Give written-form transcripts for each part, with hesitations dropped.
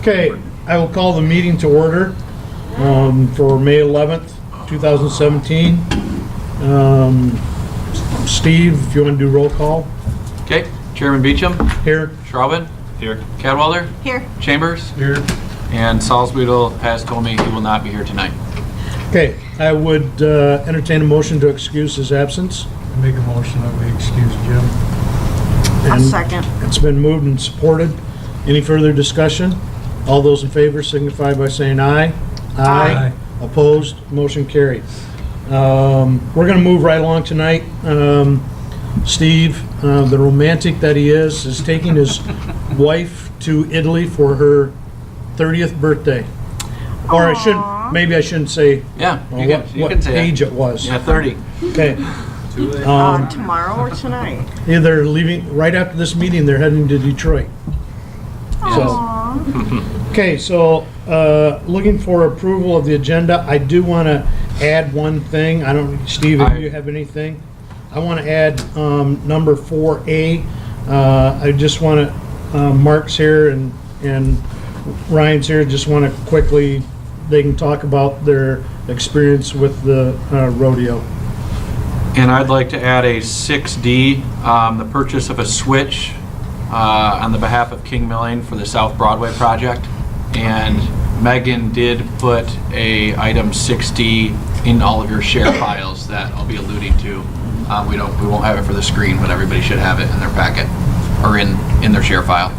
Okay, I will call the meeting to order for May 11th, 2017. Steve, if you want to do roll call. Okay, Chairman Beecham. Here. Schraubin. Here. Cadwalder. Here. Chambers. Here. And Salzwedel has told me he will not be here tonight. Okay, I would entertain a motion to excuse his absence. Make a motion that we excuse Jim. A And second. It's been moved and supported. Any further discussion? All those in favor signify by saying aye. Aye. Opposed? Motion carried. We're going to move right along tonight. Steve, the romantic that he is taking his wife to Italy for her 30th birthday. Or I shouldn't, maybe I shouldn't say Yeah, you what can say age it was. Yeah, 30. Okay. Tomorrow or tonight? Yeah, they're leaving, right after this meeting, they're heading to Detroit. Okay, so looking for approval of the agenda. I do want to add one thing. I don't, Steve, if you have anything? I want to add number 4A. I just want to, Mark's here and Ryan's here, just want to quickly, they can talk about their experience with the rodeo. And I'd like to add a 6D, the purchase of a switch on the behalf of King Milling for the South Broadway project. And Megan did put a item 6D in all of your share files that I'll be alluding to. We won't have it for the screen, but everybody should have it in their packet or in their share file.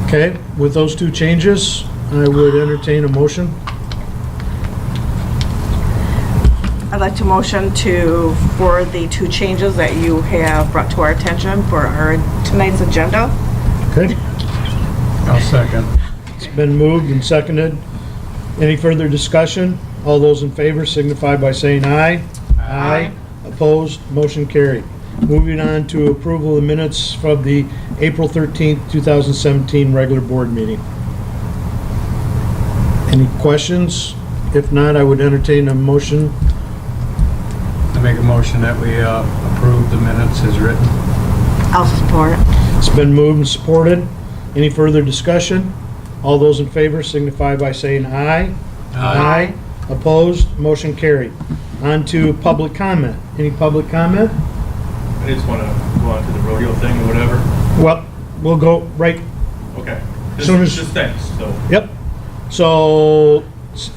Okay, with those two changes, I would entertain a motion. I'd like to motion for the two changes that you have brought to our attention for our tonight's agenda. Okay, I'll second. it's been moved and seconded. Any further discussion? All those in favor signify by saying aye. Aye. Opposed, motion carried. Moving on to approval of the minutes from the April 13th, 2017 regular board meeting. Any questions? If not, I would entertain a motion. I make a motion that we approve the minutes as written. I'll support it. It's been moved and supported. Any further discussion? All those in favor signify by saying aye. Aye. Opposed, motion carried. On to public comment. Any public comment? I just want to go on to the rodeo thing or whatever. Well, we'll go right, Okay. Soon as- Just thanks, so. yep. So,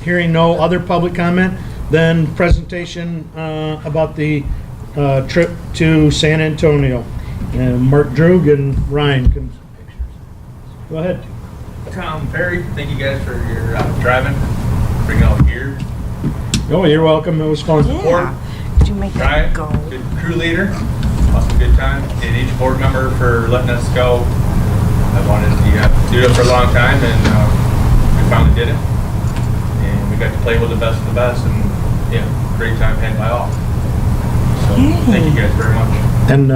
hearing no other public comment, then presentation about the trip to San Antonio. And Mark Droog and Ryan can, go ahead. Tom, Perry, thank you guys for your driving, bringing all the gear. Oh, you're welcome. It was fun. Yeah. Did you make Ryan, that go? good crew leader, awesome good time. And each board member for letting us go. I wanted to do it for a long time, and we finally did it. And we got to play with the best of the best, and yeah, great time had by all. So thank you guys very much. And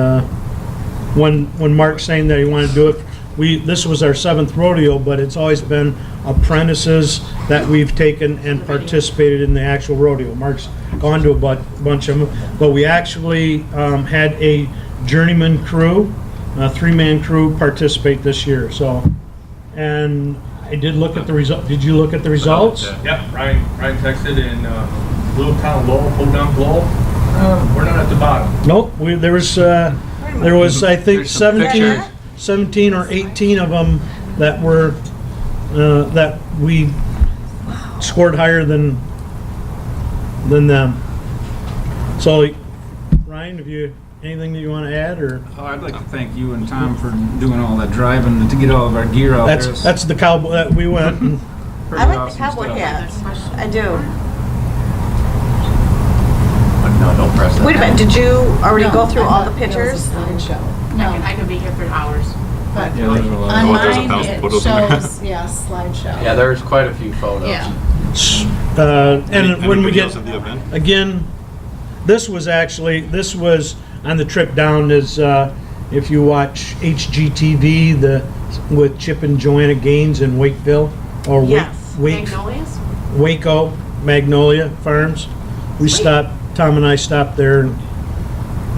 when Mark's saying that he wanted to do it, this was our 7th rodeo, but it's always been apprentices that we've taken and participated in the actual rodeo. Mark's gone to a bunch of them, but we actually had a journeyman crew, a 3-man crew participate this year. So, and I did look at the result. Did you look at the results? Yep, Ryan texted in little town Lowell, Podunk, Lowell. We're not at the bottom. Nope. There was I think There's some 17 or 18 of them that were that we scored higher than them. So, Ryan, have you anything that you want to add, or Oh, I'd like to thank you and Tom for doing all that driving to get all of our gear out there. that's the cowboy that we went. And, Pretty I like the awesome cowboy stuff. hats. I do. No, don't press that. Wait a minute, did you already go through all the pictures? I could be here for hours. Yeah, there's a lot. On there's mine, 1,000 it photos in there. shows, slideshow. Yeah, there's quite a few photos. Yeah. and when we Any get videos of the event? again, this was on the trip down. Is if you watch HGTV with Chip and Joanna Gaines in Wakeville or Yes. Magnolias? Waco, Magnolia Farms. We stopped, Tom and I stopped there, and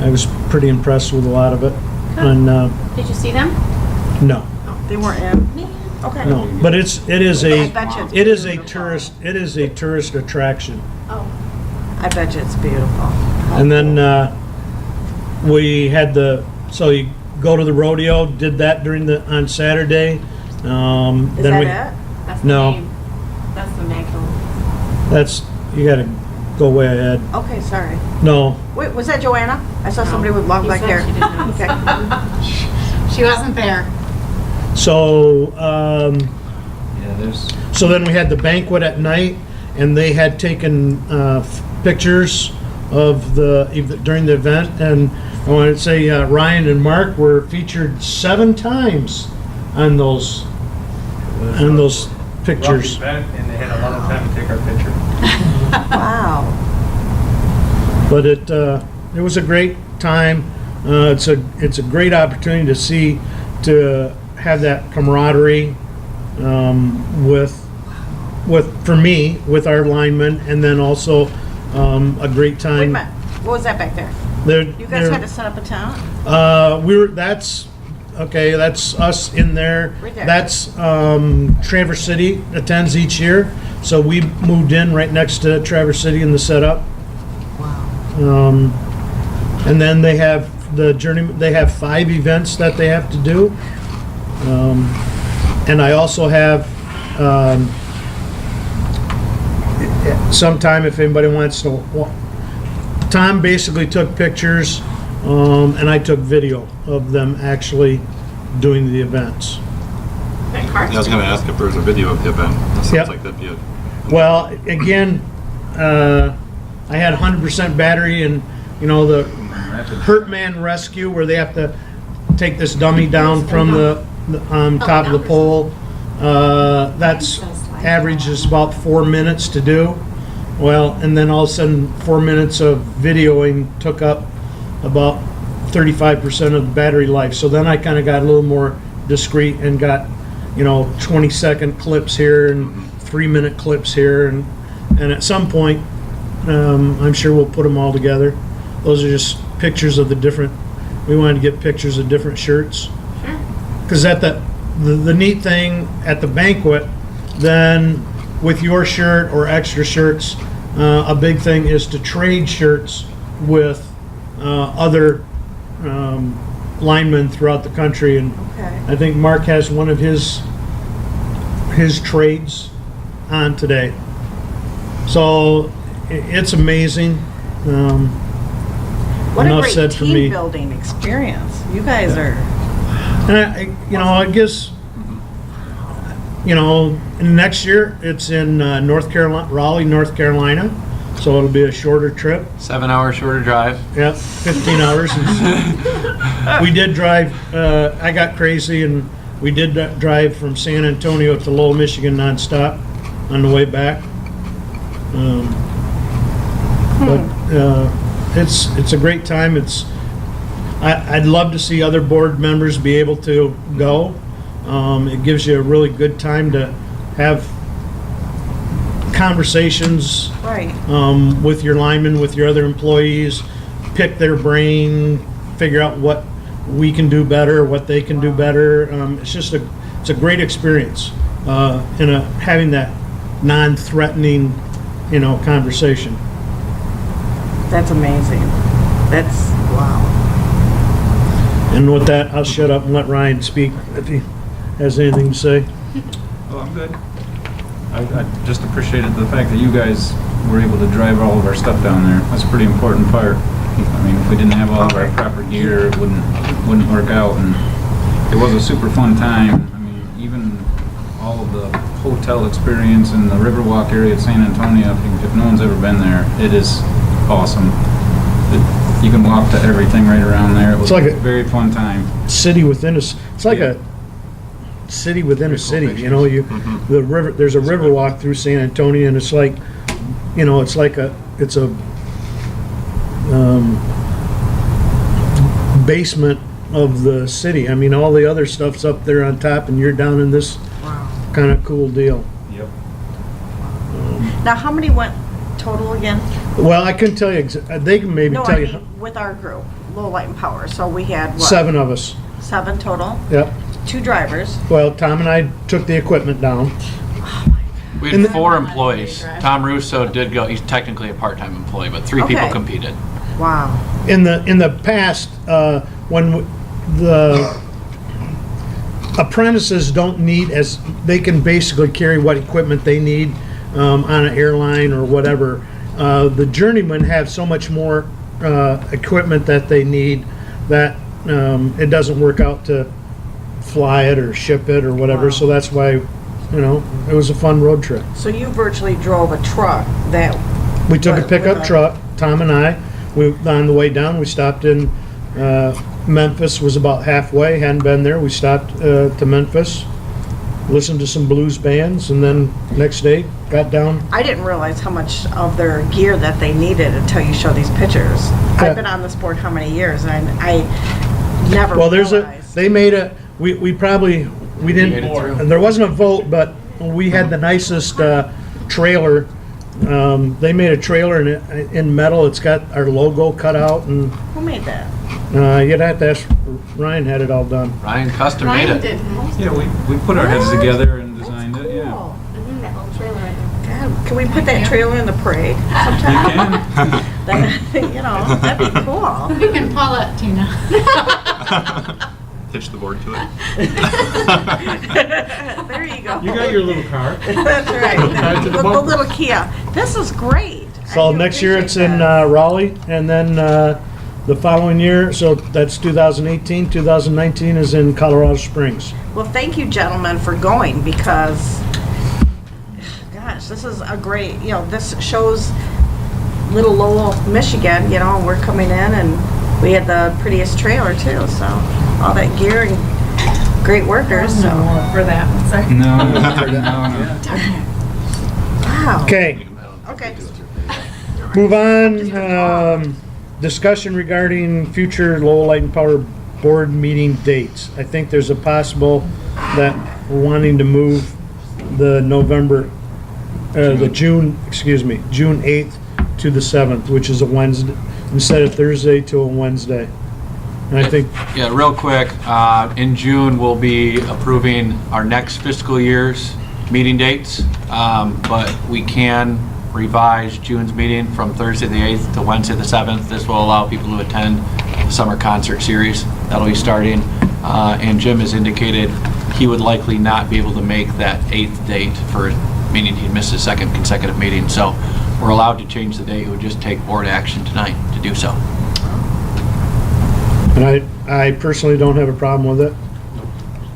I was pretty impressed with a lot of it. And Did you see them? no, They weren't in. Okay. No, but it is I a, bet you it's it is a beautiful. tourist attraction. Oh, I bet you it's beautiful. And then, we had so you go to the rodeo, did that on Saturday. Is Then that we, it? That's the No. name. That's the maker. you gotta go way ahead. Okay, sorry. No, Wait, was that Joanna? I saw somebody with long He black said hair. she didn't. Okay. She wasn't there. so, Yeah, there's, so then we had the banquet at night, and they had taken pictures of during the event, and I wanted to say Ryan and Mark were featured 7 times on those pictures. Rough event, and they had a lot of time to take our picture. Wow. But it was a great time. It's a great opportunity to have that camaraderie for me with our linemen, and then also a great Wait a time. minute. What was that back there? They're- You guys they're- had to set up a tent? That's us in there. Right there. That's Traverse City attends each year, so we moved in right next to Traverse City in the setup. Wow. And then they have they have 5 events that they have to do. And I also have, sometime if anybody wants to, Tom basically took pictures, and I took video of them actually doing the events. And Carson. I was going to ask if there was a video of the event. That sounds Yep. like that'd be a Well, again, I had 100% battery, and the Hurt Man Rescue, where they have to take this dummy down from the top of the pole. That's average is about 4 minutes to do. Well, and then all of a sudden, 4 minutes of videoing took up about 35% of the battery life. So then I kind of got a little more discreet and got 20-second clips here and 3-minute clips here, and at some point, I'm sure we'll put them all together. Those are just pictures of we wanted to get pictures of different shirts. Sure. Because at the neat thing at the banquet, then with your shirt or extra shirts, a big thing is to trade shirts with other linemen throughout the country. And Okay. I think Mark has one of his trades on today. So it's amazing. What a Enough great said for me. team building experience. You guys are, And I guess, next year it's in North Carolina, Raleigh, North Carolina. So it'll be a shorter trip. 7 hour shorter drive. Yep, 15 hours. We did drive, I got crazy, and we did drive from San Antonio to Lowell, Michigan nonstop on the way back. But it's a great time. I'd love to see other board members be able to go. It gives you a really good time to have conversations right. with your linemen, with your other employees, pick their brain, figure out what we can do better, what they can do better. It's a great experience having that non-threatening, conversation. That's amazing. That's, wow. And with that, I'll shut up and let Ryan speak if he has anything to say. oh, I'm good. I just appreciated the fact that you guys were able to drive all of our stuff down there. That's a pretty important part. I mean, if we didn't have all of our proper gear, it wouldn't work out. And it was a super fun time. I mean, even all of the hotel experience in the Riverwalk area of San Antonio, if no one's ever been there, it is awesome. You can walk to everything right around there. It was It's like a a- very fun time. City within it's like Yeah. a city within a city, pictures. the river, there's a river walk through San Antonio, and it's like, it's a basement of the city. I mean, all the other stuff's up there on top, and you're down in this Wow. kind of cool deal. Yep. Now, how many went total again? Well, I couldn't tell you, they can maybe No, tell I you, mean, with our group, Low Light and Power. So we had what? 7 of us, 7 total? yep. 2 drivers. Well, Tom and I took the equipment down. We In had the- 4 employees. Tom Russo did go, he's technically a part-time employee, but 3 people Okay. competed. Wow. In the past, when the apprentices don't need they can basically carry what equipment they need on an airline or whatever. The journeymen have so much more equipment that they need that it doesn't work out to fly it or ship it or whatever. Wow. So that's why, it was a fun road trip. So you virtually drove a truck that, We took a Right, pickup with a- truck, Tom and I. On the way down, we stopped in, Memphis was about halfway, hadn't been there. We stopped to Memphis, listened to some blues bands, and then next day got down. I didn't realize how much of their gear that they needed until you show these pictures. Yeah. I've been on this board how many years, and I never Well, realized. they made we probably, we made didn't, it through. and there wasn't a vote, but we had the nicest trailer. They made a trailer in metal. It's got our logo cut out, and Who made that? you'd have to ask, Ryan had it all done. Ryan custom made Ryan it. did most Yeah, we put our heads together and designed it, yeah. cool. Isn't that little trailer right there? God, can we put that trailer in the parade sometime? That'd be cool. We can pull it, Tina. Hitch the board to it. There you go. You got your little car. That's right. Tied to the The bumper. little Kia. This is great. So I do next year it's appreciate in that. Raleigh, and then the following year, so that's 2018, 2019 is in Colorado Springs. Well, thank you, gentlemen, for going, because, gosh, this is a great, this shows little Lowell, Michigan, and we're coming in, and we had the prettiest trailer, too, so all that gear and great workers, so. For that, sorry. No, no. Wow. Okay, Okay. move on. Discussion regarding future Lowell Light and Power Board meeting dates. I think there's a possible that we're wanting to move the June 8th to the 7th, which is a Wednesday, instead of Thursday to a Wednesday. And I think, Yeah, real quick, in June, we'll be approving our next fiscal year's meeting dates, but we can revise June's meeting from Thursday the 8th to Wednesday the 7th. This will allow people to attend the summer concert series. That'll be starting, and Jim has indicated he would likely not be able to make that 8th date for, meaning he'd miss his 2nd consecutive meeting. So we're allowed to change the date. It would just take board action tonight to do so. and I personally don't have a problem with it.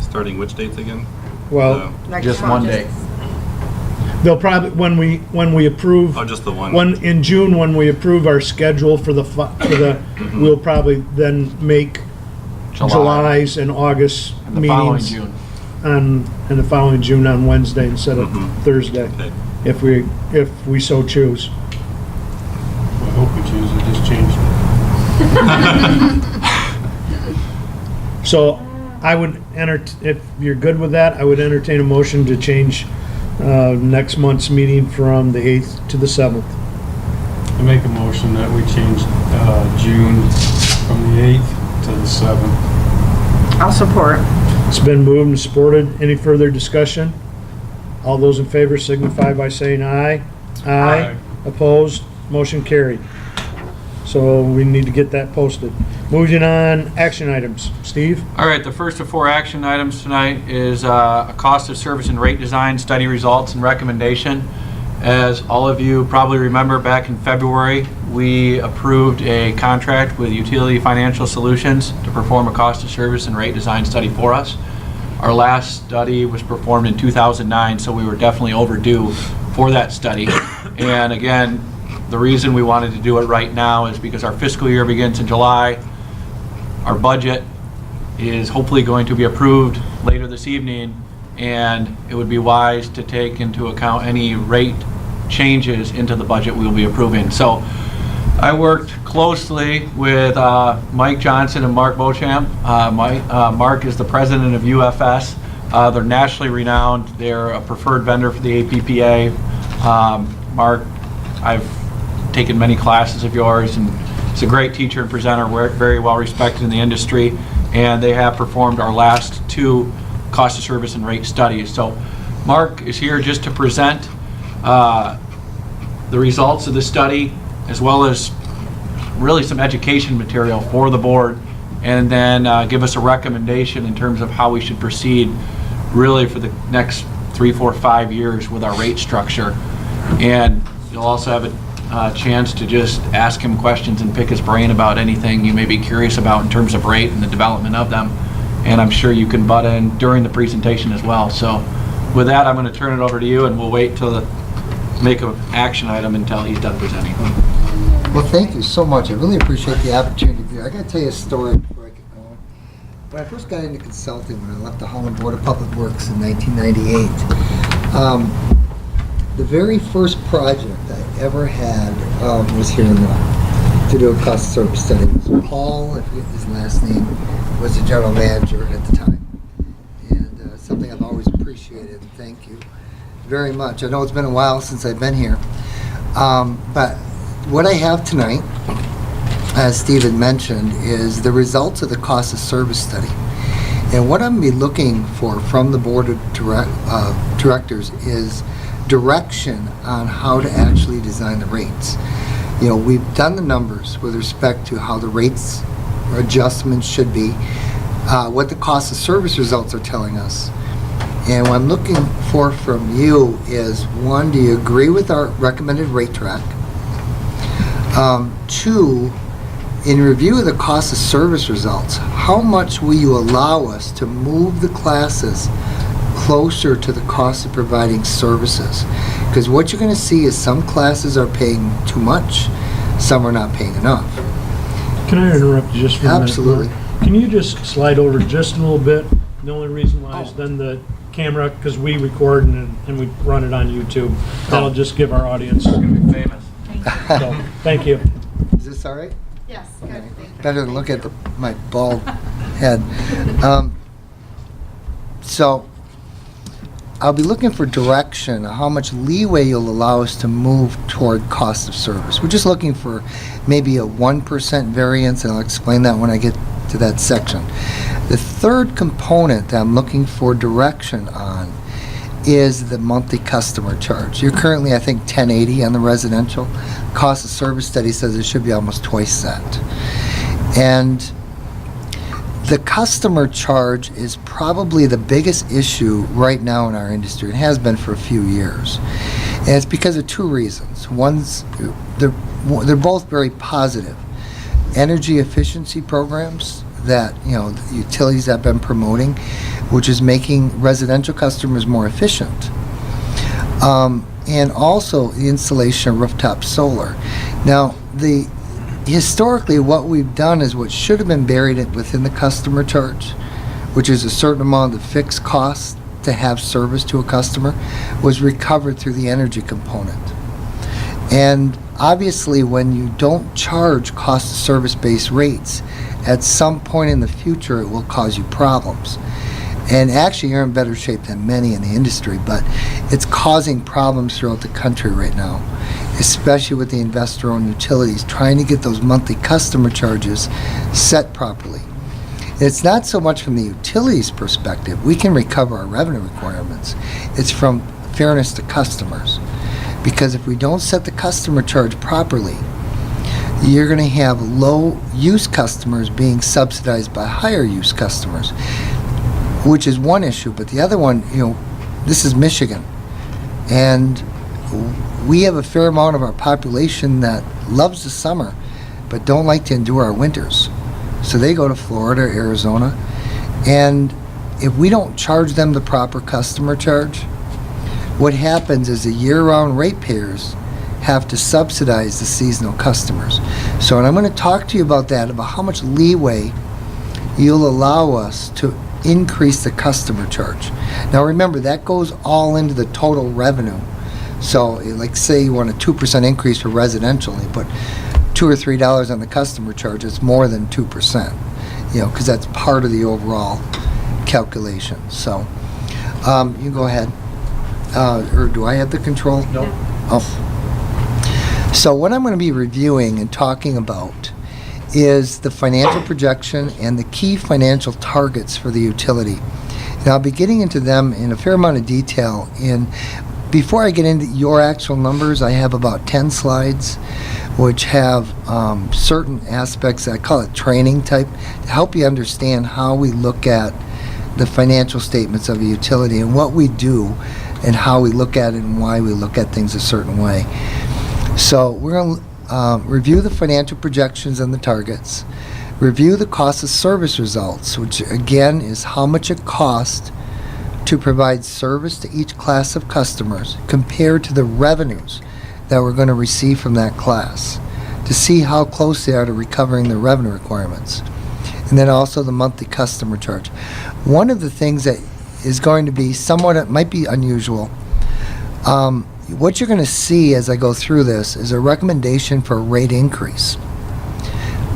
Starting which dates again? Well, Next Just month. one day. they'll probably, when we approve. Oh, just the one? In June, when we approve our schedule for we'll probably then make July's and August And the following meetings June. in the following June on Wednesday instead of Mhm. Thursday, Okay. if we so choose. I hope we choose to just change it. So I would if you're good with that, I would entertain a motion to change next month's meeting from the 8th to the 7th. I make a motion that we change June from the 8th to the 7th. I'll support. It's been moved and supported. Any further discussion? All those in favor signify by saying aye. Aye. Opposed? Motion carried. So we need to get that posted. Moving on, action items. Steve? All right, the first of 4 action items tonight is a cost of service and rate design study results and recommendation. As all of you probably remember, back in February, we approved a contract with Utility Financial Solutions to perform a cost of service and rate design study for us. Our last study was performed in 2009, so we were definitely overdue for that study. And again, the reason we wanted to do it right now is because our fiscal year begins in July. Our budget is hopefully going to be approved later this evening, and it would be wise to take into account any rate changes into the budget we'll be approving. So I worked closely with Mike Johnson and Mark Beauchamp. Mark is the president of UFS. They're nationally renowned. They're a preferred vendor for the APPA. Mark, I've taken many classes of yours, and he's a great teacher and presenter, very well respected in the industry, and they have performed our last 2 cost of service and rate studies. So Mark is here just to present the results of the study, as well as really some education material for the board, and then give us a recommendation in terms of how we should proceed really for the next 3, 4, 5 years with our rate structure. And you'll also have a chance to just ask him questions and pick his brain about anything you may be curious about in terms of rate and the development of them. And I'm sure you can butt in during the presentation as well. So with that, I'm going to turn it over to you, and we'll wait till make an action item until he's done presenting. Well, thank you so much. I really appreciate the opportunity to be here. I got to tell you a story before I get going. When I first got into consulting, when I left the Holland Board of Public Works in 1998, the very first project I ever had was here in Lowell to do a cost of service study. It was Paul, I forget his last name, was the general manager at the time. And something I've always appreciated, and thank you very much. I know it's been a while since I've been here, but what I have tonight, as Steve had mentioned, is the results of the cost of service study. And what I'm going to be looking for from the board of directors is direction on how to actually design the rates. You know, we've done the numbers with respect to how the rates or adjustments should be, what the cost of service results are telling us. And what I'm looking for from you is, one, do you agree with our recommended rate track? 2, in review of the cost of service results, how much will you allow us to move the classes closer to the cost of providing services? Because what you're going to see is some classes are paying too much, some are not paying enough. Can I interrupt you just for a minute? Absolutely. Can you just slide over just a little bit? The only reason why is then the camera, because we record and we run it on YouTube. That'll just give our audience. Famous. So, thank you. Is this all right? Yes, good, thank you. Better than look at my bald head. So I'll be looking for direction on how much leeway you'll allow us to move toward cost of service. We're just looking for maybe a 1% variance, and I'll explain that when I get to that section. The third component that I'm looking for direction on is the monthly customer charge. You're currently, I think, $10.80 on the residential. Cost of service study says it should be almost twice that. And the customer charge is probably the biggest issue right now in our industry. It has been for a few years. And it's because of 2 reasons. One's, they're both very positive. Energy efficiency programs that, you know, the utilities have been promoting, which is making residential customers more efficient. And also the installation of rooftop solar. Now, historically what we've done is what should have been buried within the customer charge, which is a certain amount of the fixed cost to have service to a customer, was recovered through the energy component. And obviously when you don't charge cost of service based rates, at some point in the future it will cause you problems. And actually you're in better shape than many in the industry, but it's causing problems throughout the country right now, especially with the investor-owned utilities trying to get those monthly customer charges set properly. It's not so much from the utilities perspective. We can recover our revenue requirements. It's from fairness to customers. Because if we don't set the customer charge properly, you're going to have low-use customers being subsidized by higher-use customers, which is one issue. But the other one, you know, this is Michigan, and we have a fair amount of our population that loves the summer but don't like to endure our winters. So they go to Florida or Arizona, and if we don't charge them the proper customer charge, what happens is the year-round ratepayers have to subsidize the seasonal customers. So, and I'm going to talk to you about that, about how much leeway you'll allow us to increase the customer charge. Now remember, that goes all into the total revenue. So like say you want a 2% increase for residential, and you put $2 or $3 on the customer charge, it's more than 2%, you know, because that's part of the overall calculation. So you can go ahead. Or do I have the control? No. Oh. So what I'm going to be reviewing and talking about is the financial projection and the key financial targets for the utility. And I'll be getting into them in a fair amount of detail. And before I get into your actual numbers, I have about 10 slides which have certain aspects, I call it training type, to help you understand how we look at the financial statements of a utility and what we do and how we look at it and why we look at things a certain way. So we're going to review the financial projections and the targets, review the cost of service results, which again is how much it costs to provide service to each class of customers compared to the revenues that we're going to receive from that class, to see how close they are to recovering their revenue requirements. And then also the monthly customer charge. One of the things that is going to be somewhat, it might be unusual, what you're going to see as I go through this is a recommendation for a rate increase.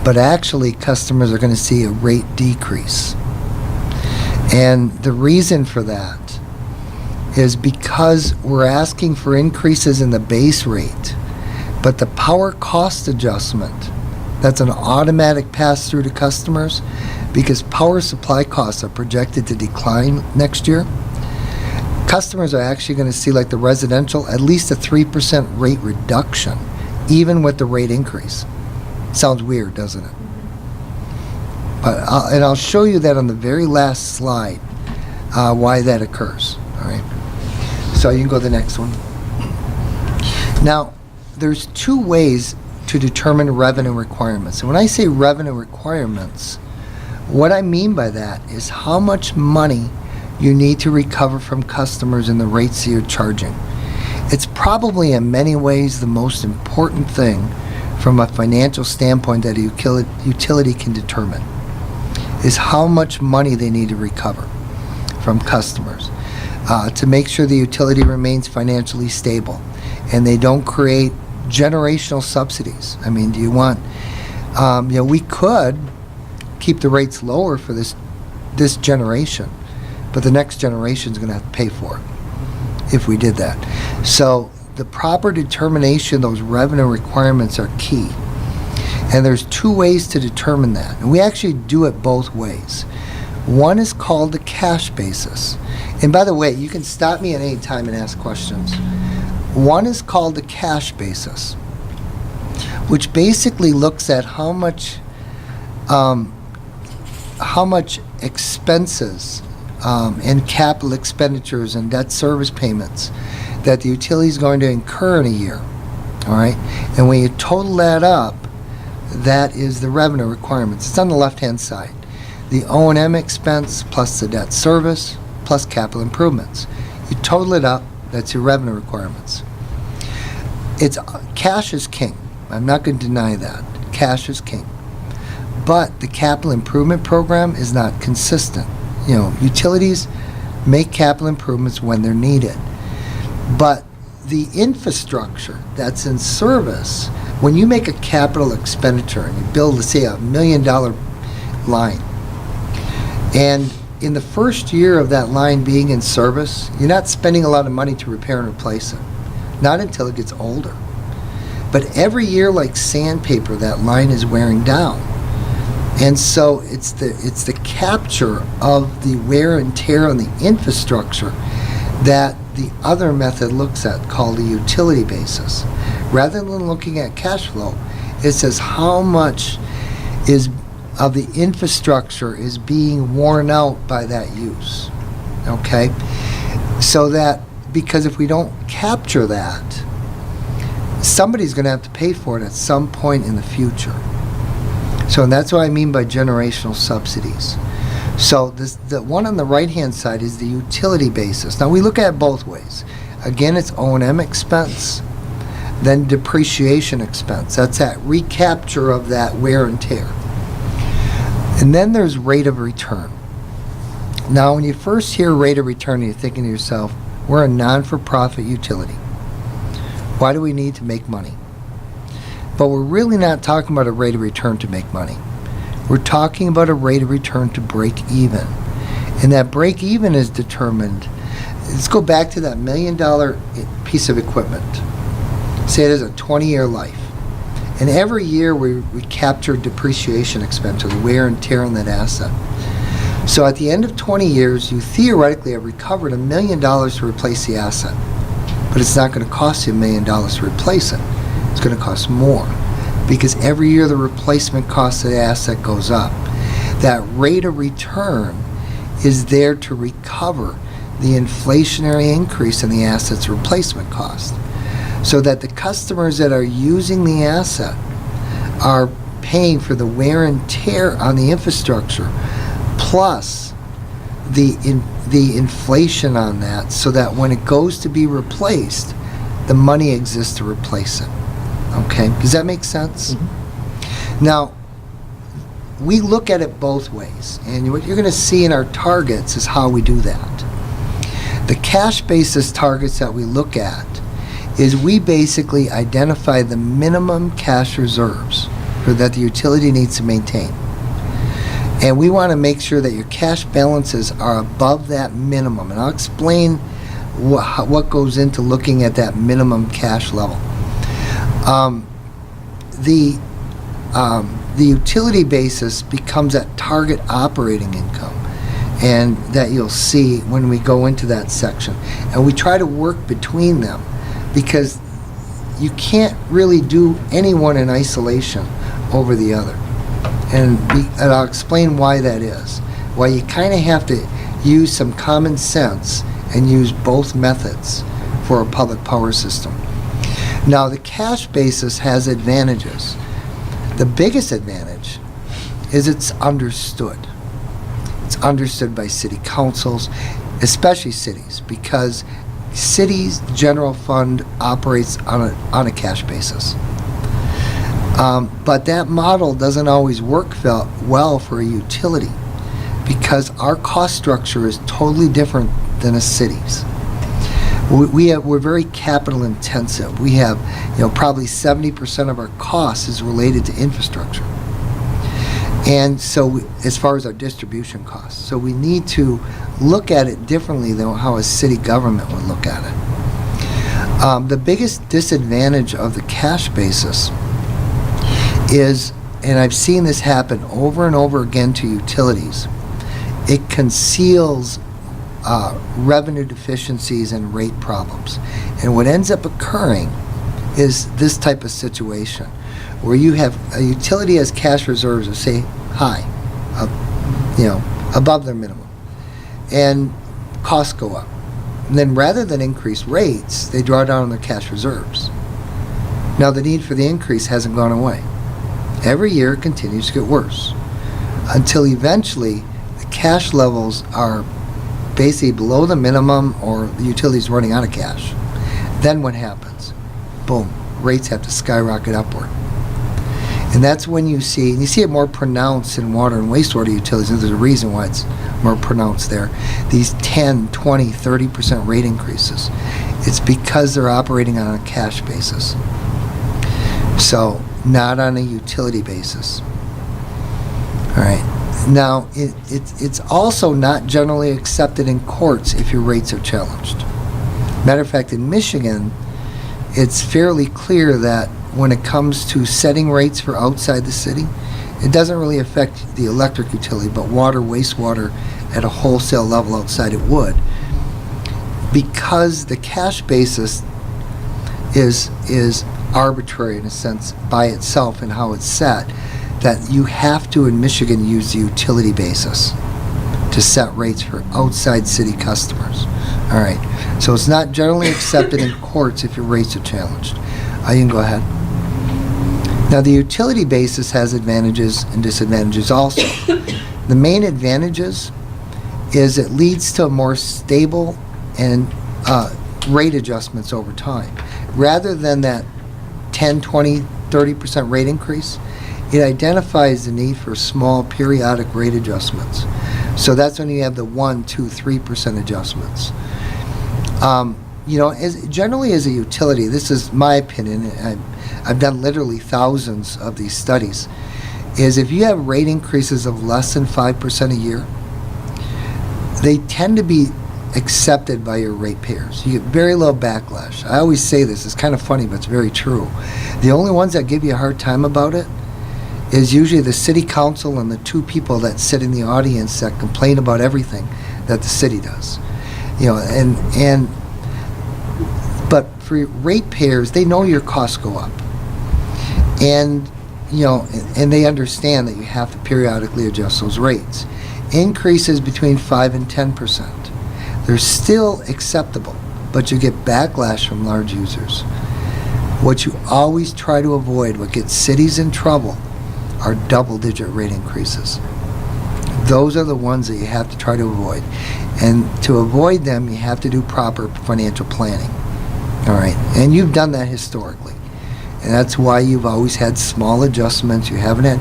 But actually, customers are going to see a rate decrease. And the reason for that is because we're asking for increases in the base rate, but the power cost adjustment, that's an automatic pass-through to customers because power supply costs are projected to decline next year. Customers are actually going to see, like the residential, at least a 3% rate reduction, even with the rate increase. Sounds weird, doesn't it? But I'll show you that on the very last slide, why that occurs. All right. So you can go to the next one. Now, there's two ways to determine revenue requirements. And when I say revenue requirements, what I mean by that is how much money you need to recover from customers in the rates that you're charging. It's probably in many ways the most important thing from a financial standpoint that a utility can determine, is how much money they need to recover from customers to make sure the utility remains financially stable and they don't create generational subsidies. I mean, do you want, we could keep the rates lower for this generation, but the next generation is going to have to pay for it if we did that. So the proper determination of those revenue requirements are key. And there's two ways to determine that. And we actually do it both ways. One is called the cash basis. And by the way, you can stop me at any time and ask questions. One is called the cash basis, which basically looks at how much expenses and capital expenditures and debt service payments that the utility is going to incur in a year. All right? And when you total that up, that is the revenue requirements. It's on the left-hand side. The O&M expense plus the debt service plus capital improvements. You total it up, that's your revenue requirements. Cash is king. I'm not going to deny that. Cash is king. But the capital improvement program is not consistent. Utilities make capital improvements when they're needed. But the infrastructure that's in service, when you make a capital expenditure and you build, let's say, $1 million line, and in the first year of that line being in service, you're not spending a lot of money to repair and replace it. Not until it gets older. But every year, like sandpaper, that line is wearing down. And so it's the capture of the wear and tear on the infrastructure that the other method looks at, called the utility basis. Rather than looking at cash flow, it says how much of the infrastructure is being worn out by that use. Okay? So that, because if we don't capture that, somebody's going to have to pay for it at some point in the future. So that's what I mean by generational subsidies. So the one on the right-hand side is the utility basis. Now we look at it both ways. Again, it's O&M expense, then depreciation expense. That's that recapture of that wear and tear. And then there's rate of return. Now, when you first hear rate of return, you're thinking to yourself, we're a non-for-profit utility. Why do we need to make money? But we're really not talking about a rate of return to make money. We're talking about a rate of return to break even. And that break even is determined. Let's go back to that $1 million piece of equipment. Say it has a 20-year life. And every year we capture depreciation expense, or the wear and tear on that asset. So at the end of 20 years, you theoretically have recovered $1 million to replace the asset. But it's not going to cost you $1 million to replace it. It's going to cost more. Because every year the replacement cost of the asset goes up. That rate of return is there to recover the inflationary increase in the asset's replacement cost. So that the customers that are using the asset are paying for the wear and tear on the infrastructure, plus the inflation on that, so that when it goes to be replaced, the money exists to replace it. Okay, does that make sense? Mm-hmm. Now, we look at it both ways, and what you're going to see in our targets is how we do that. The cash basis targets that we look at is we basically identify the minimum cash reserves that the utility needs to maintain. And we want to make sure that your cash balances are above that minimum. And I'll explain what goes into looking at that minimum cash level. The utility basis becomes that target operating income, and that you'll see when we go into that section. And we try to work between them, because you can't really do any one in isolation over the other. And I'll explain why that is. Why you kind of have to use some common sense and use both methods for a public power system. Now, the cash basis has advantages. The biggest advantage is it's understood. It's understood by city councils, especially cities, because cities' general fund operates on a cash basis. But that model doesn't always work well for a utility, because our cost structure is totally different than a city's. We're very capital intensive. We have, probably 70% of our costs is related to infrastructure. And so, as far as our distribution costs, so we need to look at it differently than how a city government would look at it. The biggest disadvantage of the cash basis is, and I've seen this happen over and over again to utilities, it conceals revenue deficiencies and rate problems. And what ends up occurring is this type of situation, where you have a utility has cash reserves of, say, high, above their minimum, and costs go up. And then rather than increase rates, they draw down on their cash reserves. Now the need for the increase hasn't gone away. Every year it continues to get worse, until eventually the cash levels are basically below the minimum, or the utility's running out of cash. Then what happens? Boom, rates have to skyrocket upward. And that's when you see it more pronounced in water and wastewater utilities, and there's a reason why it's more pronounced there. These 10, 20, 30% rate increases. It's because they're operating on a cash basis. So, not on a utility basis. All right. Now, it's also not generally accepted in courts if your rates are challenged. Matter of fact, in Michigan, it's fairly clear that when it comes to setting rates for outside the city, it doesn't really affect the electric utility, but water, wastewater at a wholesale level outside it would. Because the cash basis is arbitrary in a sense by itself and how it's set, that you have to, in Michigan, use the utility basis to set rates for outside city customers. All right, so it's not generally accepted in courts if your rates are challenged. You can go ahead. Now, the utility basis has advantages and disadvantages also. The main advantages is it leads to more stable and rate adjustments over time. Rather than that 10, 20, 30% rate increase, it identifies the need for small periodic rate adjustments. So that's when you have the 1, 2, 3% adjustments. Generally as a utility, this is my opinion, I've done literally thousands of these studies, is if you have rate increases of less than 5% a year, they tend to be accepted by your ratepayers. You get very low backlash. I always say this, it's kind of funny, but it's very true. The only ones that give you a hard time about it is usually the city council and the two people that sit in the audience that complain about everything that the city does. You know, but for ratepayers, they know your costs go up. And, you know, and they understand that you have to periodically adjust those rates. Increases between 5 and 10%. They're still acceptable, but you get backlash from large users. What you always try to avoid, what gets cities in trouble, are double-digit rate increases. Those are the ones that you have to try to avoid. And to avoid them, you have to do proper financial planning. All right, and you've done that historically. And that's why you've always had small adjustments. You haven't had,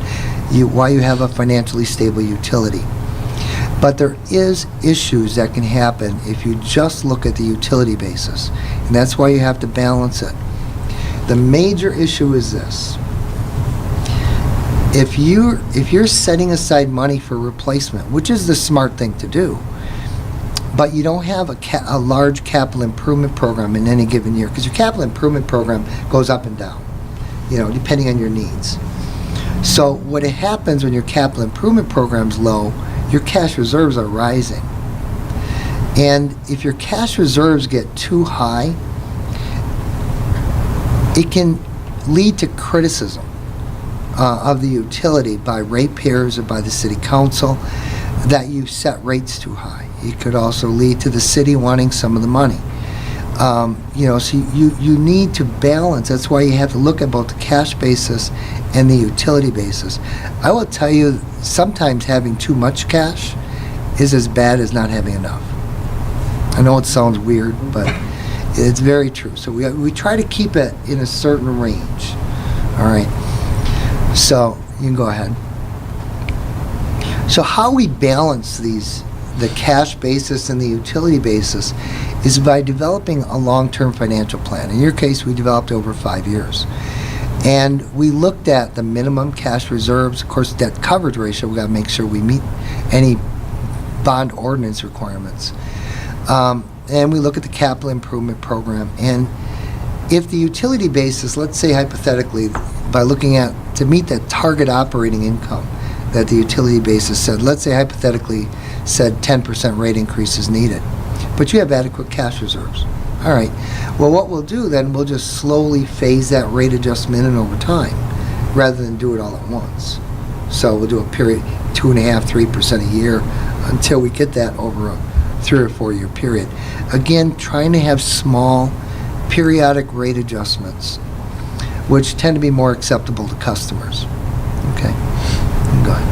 why you have a financially stable utility. But there is issues that can happen if you just look at the utility basis. And that's why you have to balance it. The major issue is this. If you're setting aside money for replacement, which is the smart thing to do, but you don't have a large capital improvement program in any given year, because your capital improvement program goes up and down, you know, depending on your needs. So what happens when your capital improvement program's low, your cash reserves are rising. And if your cash reserves get too high, it can lead to criticism of the utility by ratepayers or by the city council that you set rates too high. It could also lead to the city wanting some of the money. You know, so you need to balance. That's why you have to look at both the cash basis and the utility basis. I will tell you, sometimes having too much cash is as bad as not having enough. I know it sounds weird, but it's very true. So we try to keep it in a certain range. All right. So you can go ahead. So how we balance the cash basis and the utility basis is by developing a long-term financial plan. In your case, we developed over 5 years. And we looked at the minimum cash reserves, of course, debt coverage ratio. We got to make sure we meet any bond ordinance requirements. And we look at the capital improvement program. And if the utility basis, let's say hypothetically, by looking at, to meet that target operating income that the utility basis said, let's say hypothetically said 10% rate increase is needed, but you have adequate cash reserves. All right, well, what we'll do then, we'll just slowly phase that rate adjustment in over time rather than do it all at once. So we'll do a period, 2.5%, 3% a year until we get that over a 3 or 4 year period. Again, trying to have small periodic rate adjustments, which tend to be more acceptable to customers. Okay, go ahead.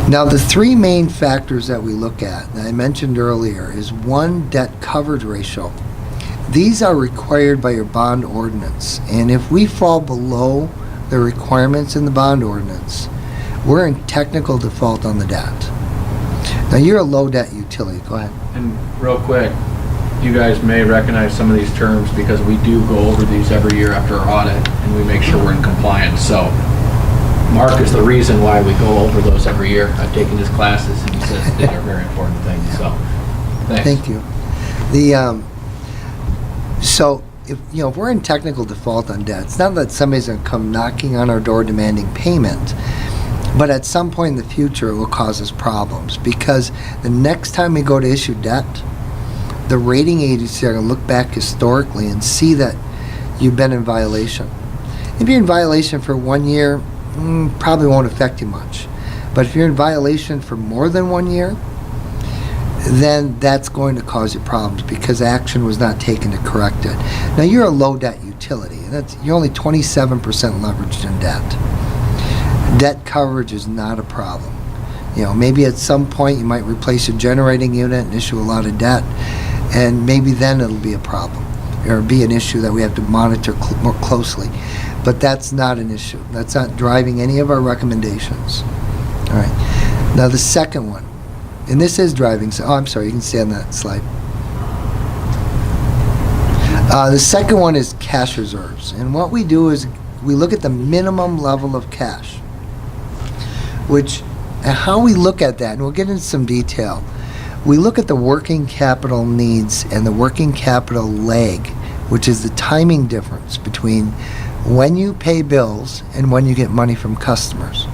Now, the 3 main factors that we look at, that I mentioned earlier, is 1, debt coverage ratio. These are required by your bond ordinance, and if we fall below the requirements in the bond ordinance, we're in technical default on the debt. Now, you're a low debt utility. Go ahead. And real quick, you guys may recognize some of these terms because we do go over these every year after our audit and we make sure we're in compliance. So Mark is the reason why we go over those every year. I've taken his classes and he says they are very important things. So thanks. Thank you. So if we're in technical default on debt, it's not that somebody's going to come knocking on our door demanding payment, but at some point in the future it will cause us problems, because the next time we go to issue debt, the rating agency are going to look back historically and see that you've been in violation. If you're in violation for 1 year, probably won't affect you much. But if you're in violation for more than 1 year, then that's going to cause you problems because action was not taken to correct it. Now, you're a low debt utility, and you're only 27% leveraged in debt. Debt coverage is not a problem. You know, maybe at some point you might replace your generating unit and issue a lot of debt, and maybe then it'll be a problem or be an issue that we have to monitor more closely. But that's not an issue. That's not driving any of our recommendations. All right. Now the second one, and this is driving, oh, I'm sorry, you can stay on that slide. The second one is cash reserves. And what we do is we look at the minimum level of cash, which, and how we look at that, and we'll get into some detail. We look at the working capital needs and the working capital lag, which is the timing difference between when you pay bills and when you get money from customers.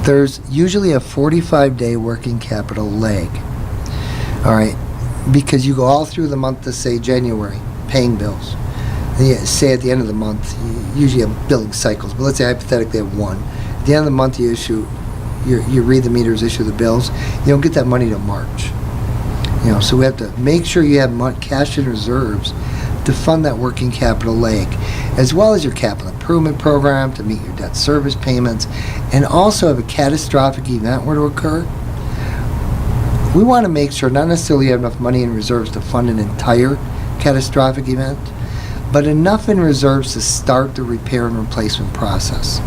There's usually a 45-day working capital lag. All right, because you go all through the month to say January, paying bills. Say at the end of the month, you usually have billing cycles, but let's say hypothetically have one. At the end of the month, you read the meters, issue the bills. You don't get that money till March. So we have to make sure you have cash in reserves to fund that working capital lag, as well as your capital improvement program to meet your debt service payments, and also if a catastrophic event were to occur, we want to make sure not necessarily you have enough money in reserves to fund an entire catastrophic event, but enough in reserves to start the repair and replacement process.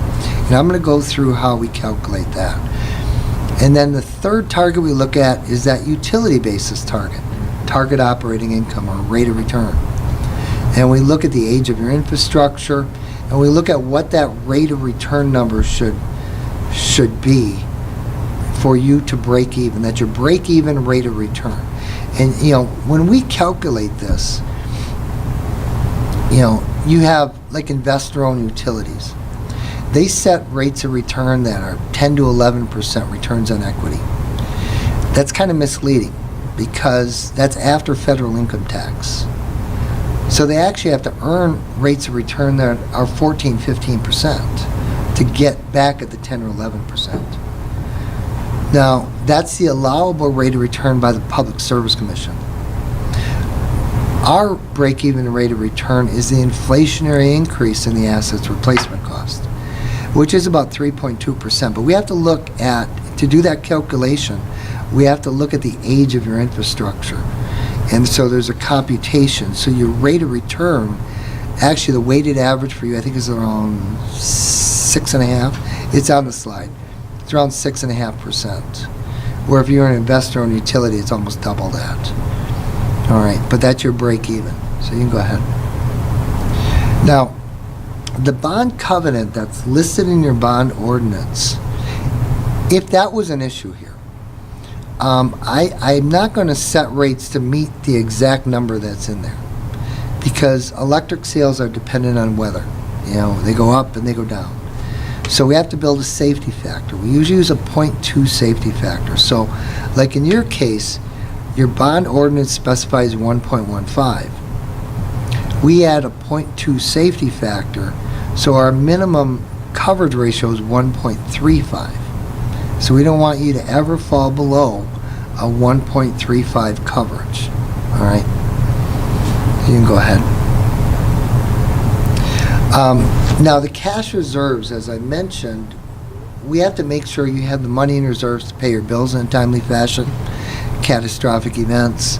And I'm going to go through how we calculate that. And then the third target we look at is that utility basis target operating income or rate of return. And we look at the age of your infrastructure, and we look at what that rate of return number should be for you to break even, that your break even rate of return. And when we calculate this, you have like investor-owned utilities. They set rates of return that are 10 to 11% returns on equity. That's kind of misleading because that's after federal income tax. So they actually have to earn rates of return that are 14, 15% to get back at the 10 or 11%. Now, that's the allowable rate of return by the Public Service Commission. Our break-even rate of return is the inflationary increase in the assets replacement cost, which is about 3.2%. But we have to look at, to do that calculation, we have to look at the age of your infrastructure. And so there's a computation. So your rate of return, actually the weighted average for you, I think is around 6.5. It's on the slide. It's around 6.5%. Where if you're an investor-owned utility, it's almost double that. All right, but that's your break even. So you can go ahead. Now, the bond covenant that's listed in your bond ordinance, if that was an issue here, I'm not going to set rates to meet the exact number that's in there because electric sales are dependent on weather. They go up and they go down. So we have to build a safety factor. We usually use a 0.2 safety factor. So like in your case, your bond ordinance specifies 1.15. We add a 0.2 safety factor, so our minimum coverage ratio is 1.35. So we don't want you to ever fall below a 1.35 coverage. All right? You can go ahead. Now the cash reserves, as I mentioned, we have to make sure you have the money in reserves to pay your bills in a timely fashion, catastrophic events.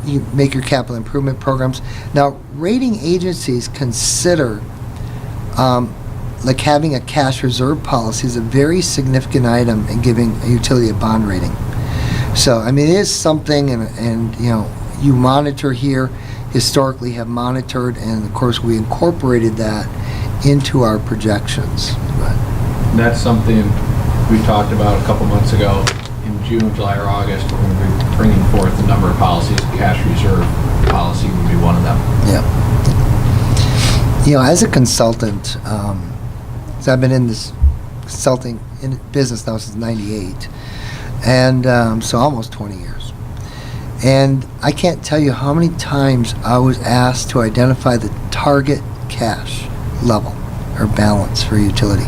You make your capital improvement programs. Now, rating agencies consider like having a cash reserve policy is a very significant item in giving a utility a bond rating. So, I mean, it is something, and you monitor here, historically have monitored, and of course we incorporated that into our projections. That's something we talked about a couple months ago. In June, July, or August, we're going to be bringing forth a number of policies. Cash reserve policy would be one of them. Yeah. As a consultant, so I've been in this consulting business now since '98, and so almost 20 years. And I can't tell you how many times I was asked to identify the target cash level or balance for a utility.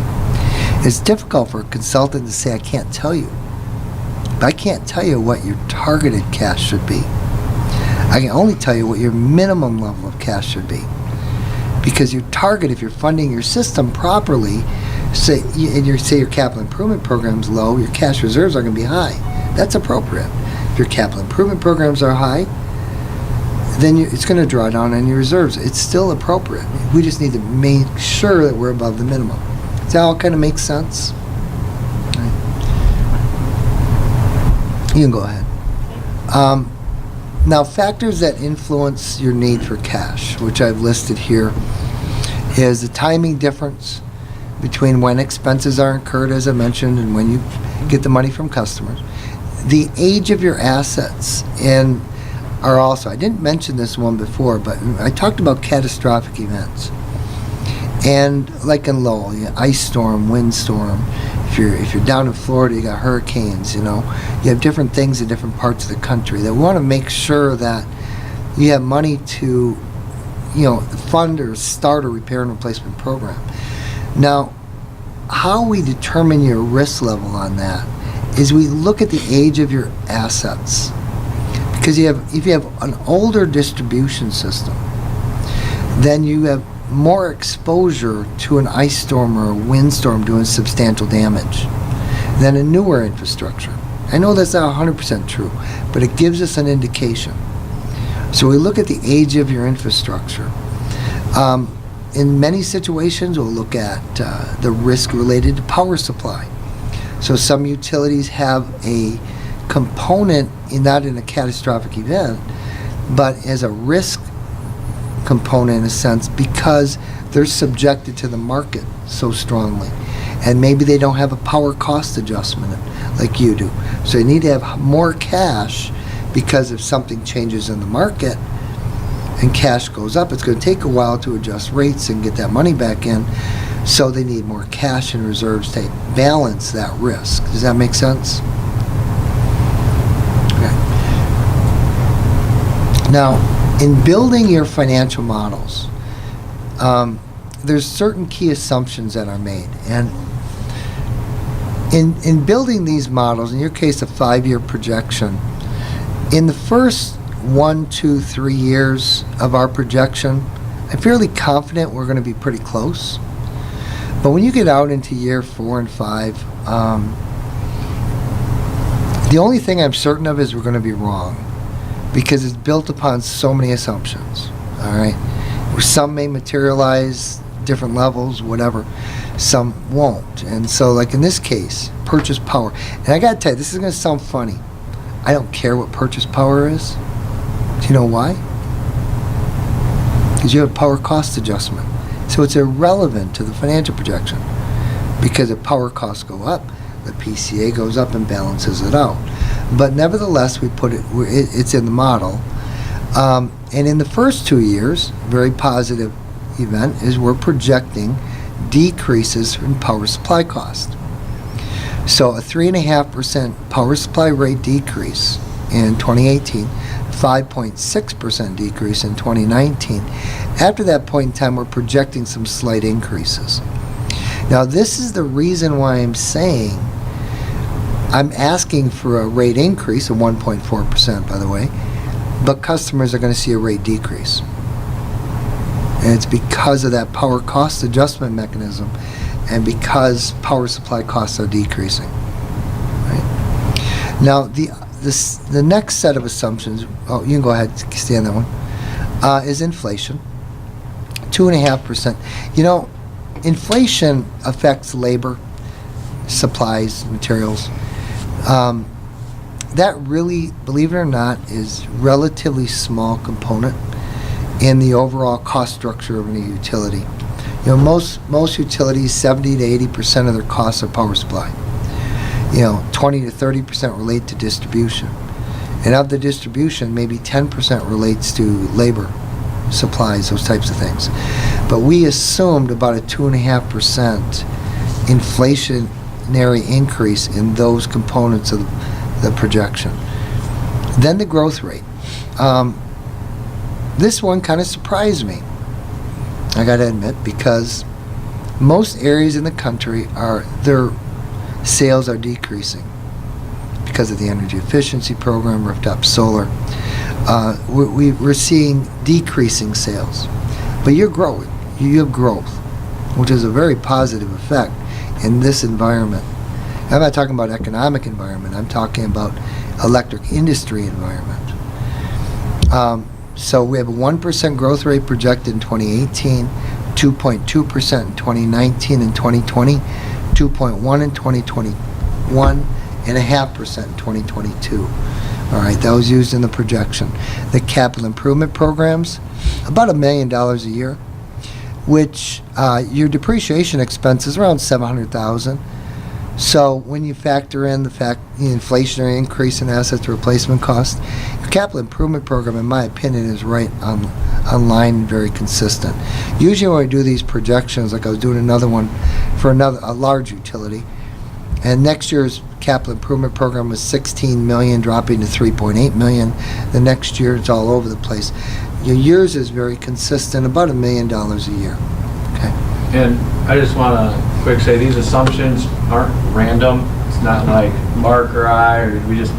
It's difficult for a consultant to say, I can't tell you. I can't tell you what your targeted cash should be. I can only tell you what your minimum level of cash should be. Because your target, if you're funding your system properly, say your capital improvement program's low, your cash reserves are going to be high. That's appropriate. If your capital improvement programs are high, then it's going to draw down on your reserves. It's still appropriate. We just need to make sure that we're above the minimum. Does that all kind of make sense? You can go ahead. Now, factors that influence your need for cash, which I've listed here, is the timing difference between when expenses are incurred, as I mentioned, and when you get the money from customers. The age of your assets are also, I didn't mention this one before, but I talked about catastrophic events. And like in Lowell, ice storm, windstorm. If you're down in Florida, you got hurricanes, you have different things in different parts of the country that we want to make sure that you have money to, fund or start a repair and replacement program. Now, how we determine your risk level on that is we look at the age of your assets. Because if you have an older distribution system, then you have more exposure to an ice storm or a windstorm doing substantial damage than a newer infrastructure. I know that's not 100% true, but it gives us an indication. So we look at the age of your infrastructure. In many situations, we'll look at the risk related to power supply. So some utilities have a component, not in a catastrophic event, but as a risk component in a sense, because they're subjected to the market so strongly. And maybe they don't have a power cost adjustment like you do. So you need to have more cash, because if something changes in the market and cash goes up, it's going to take a while to adjust rates and get that money back in. So they need more cash and reserves to balance that risk. Does that make sense? Okay. Now, in building your financial models, there's certain key assumptions that are made. And in building these models, in your case, a 5-year projection, in the first 1, 2, 3 years of our projection, I'm fairly confident we're going to be pretty close. But when you get out into year 4 and 5, the only thing I'm certain of is we're going to be wrong, because it's built upon so many assumptions. All right, some may materialize, different levels, whatever. Some won't. And so, like in this case, purchase power. And I got to tell you, this is going to sound funny. I don't care what purchase power is. Do you know why? Because you have a power cost adjustment. So it's irrelevant to the financial projection, because if power costs go up, the PCA goes up and balances it out. But nevertheless, we put it's in the model. And in the first 2 years, very positive event is we're projecting decreases in power supply cost. So a 3.5% power supply rate decrease in 2018, 5.6% decrease in 2019. After that point in time, we're projecting some slight increases. Now, this is the reason why I'm saying I'm asking for a rate increase of 1.4%, by the way, but customers are going to see a rate decrease. And it's because of that power cost adjustment mechanism, and because power supply costs are decreasing. Right? Now, the next set of assumptions, you can go ahead, stay on that one, is inflation. 2.5%. Inflation affects labor, supplies, materials. That really, believe it or not, is relatively small component in the overall cost structure of a utility. Most utilities, 70 to 80% of their costs are power supply. 20 to 30% relate to distribution. And of the distribution, maybe 10% relates to labor, supplies, those types of things. But we assumed about a 2.5% inflationary increase in those components of the projection. Then the growth rate. This one kind of surprised me, I got to admit, because most areas in the country their sales are decreasing because of the energy efficiency program, rooftop solar. We're seeing decreasing sales, but you're growing. You have growth, which is a very positive effect in this environment. I'm not talking about economic environment. I'm talking about electric industry environment. So we have a 1% growth rate projected in 2018, 2.2% in 2019 and 2020, 2.1% in 2021, and 0.5% in 2022. All right, that was used in the projection. The capital improvement programs, about $1 million a year, which your depreciation expense is around $700,000. So when you factor in the inflationary increase in assets replacement cost, your capital improvement program, in my opinion, is right on online, very consistent. Usually when I do these projections, like I was doing another one for a large utility, and next year's capital improvement program was 16 million, dropping to 3.8 million. The next year, it's all over the place. Yours is very consistent, about $1 million a year. Okay. And I just want to quick say, these assumptions aren't random. It's not like Mark or I, or we just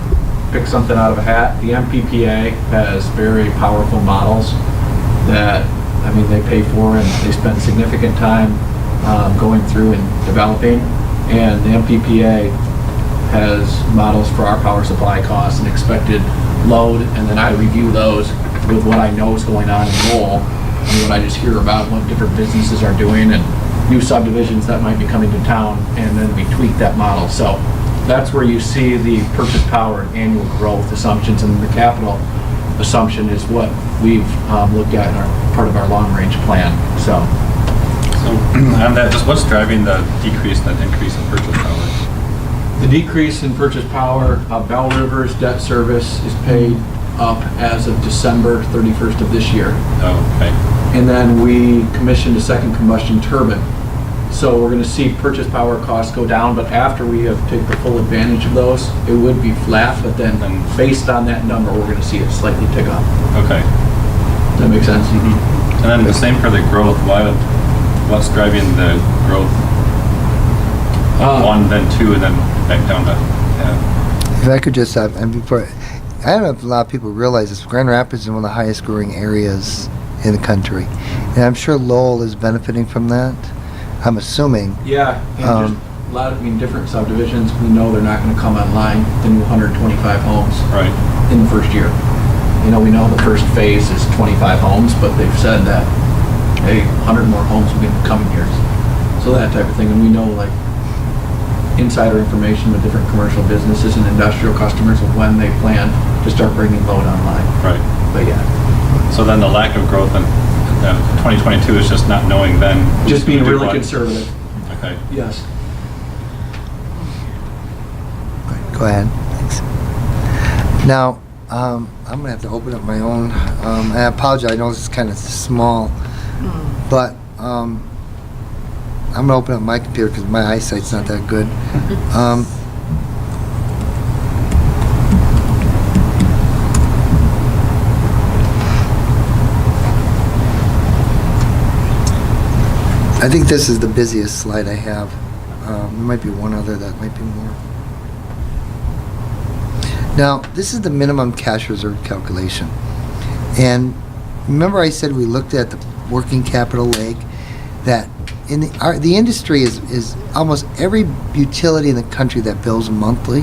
pick something out of a hat. The MPPA has very powerful models that, I mean, they pay for and they spend significant time going through and developing. And the MPPA has models for our power supply costs and expected load, and then I review those with what I know is going on in Lowell and what I just hear about what different businesses are doing and new subdivisions that might be coming to town, and then we tweak that model. So that's where you see the purchase power and annual growth assumptions, and the capital assumption is what we've looked at in our part of our long-range plan. So on that, just what's driving the decrease and increase in purchase power? the decrease in purchase power, Bell River's debt service is paid up as of December 31st of this year. Oh, okay. And then we commissioned a second combustion turbine. So we're going to see purchase power costs go down, but after we have taken the full advantage of those, it would be flat, but then based on that number, we're going to see it slightly tick up. Okay. Does that make sense? And then the same for the growth. What's driving the growth? One, then two, and then back down to half. If I could just, and before, I don't know if a lot of people realize this, Grand Rapids is one of the highest growing areas in the country. And I'm sure Lowell is benefiting from that. I'm assuming. Yeah, and just a lot of, different subdivisions, we know they're not going to come online, the new 125 homes Right. in the first year. We know the first phase is 25 homes, but they've said that, hey, 100 more homes will be in the coming years. So that type of thing, and we know insider information with different commercial businesses and industrial customers of when they plan to start bringing load online. Right. But yeah, So then the lack of growth in 2022 is just not knowing then. just being who's gonna do really what. conservative. Okay. Yes. Go ahead. Thanks. Now, I'm going to have to open up my own, and I apologize, I know this is kind of small, but I'm going to open up my computer because my eyesight's not that good. I think this is the busiest slide I have. There might be one other that might be more. Now, this is the minimum cash reserve calculation. And remember I said we looked at the working capital leg, that in the industry is almost every utility in the country that bills monthly.